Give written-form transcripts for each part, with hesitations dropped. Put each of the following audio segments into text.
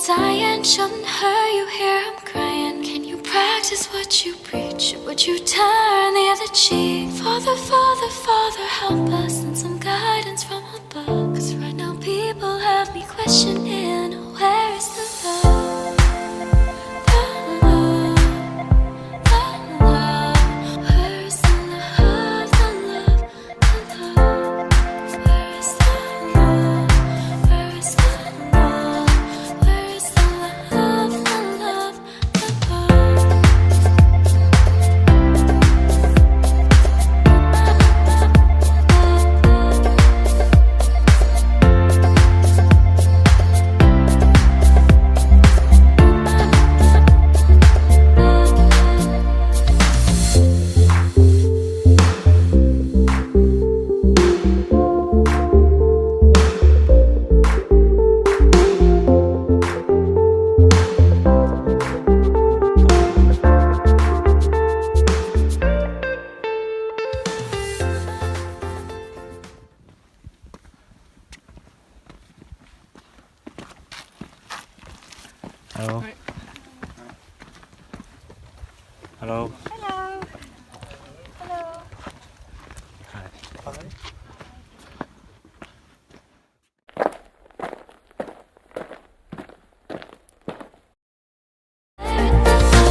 Dying, shouldn't hurt you here, I'm crying. Can you practice what you preach? Or would you turn the other cheek? Father, Father, Father, help us and some guidance from above. Cause right now people have me questioning, where is the love? The love, the love. Where is the love, the love, the love? Where is the love? Where is the love? Where is the love, the love, the love? Hello. Hello. Hello. Hello. Hi.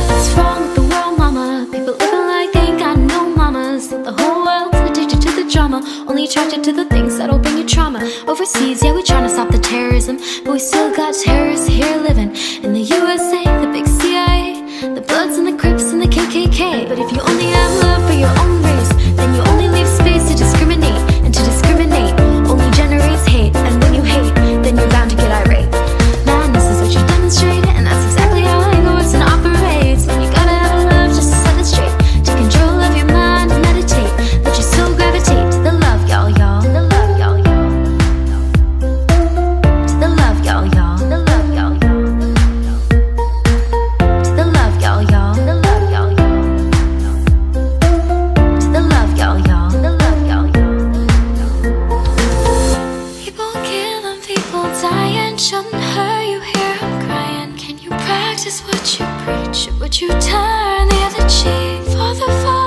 What's wrong with the world, mama? People living like they ain't got no mamas. The whole world's addicted to the drama, only attracted to the things that'll bring you trauma. Overseas, yeah, we tryna stop the terrorism, but we still got terrorists here living in the USA, the big CIA, the Bloods and the Crips and the KKK. But if you only have love for your own race, then you only leave space to discriminate, and to discriminate only generates hate. And when you hate, then you're bound to get irate. Madness is what you demonstrate, and that's exactly how it works and operates. When you gotta have love just to set it straight, take control of your mind and meditate. Let your soul gravitate to the love, y'all, y'all. To the love, y'all, y'all. To the love, y'all, y'all. To the love, y'all, y'all. To the love, y'all, y'all. To the love, y'all, y'all. To the love, y'all, y'all. To the love, y'all, y'all. People killing, people dying, shouldn't hurt you here, I'm crying. Can you practice what you preach? Or would you turn the other cheek? Father, Father.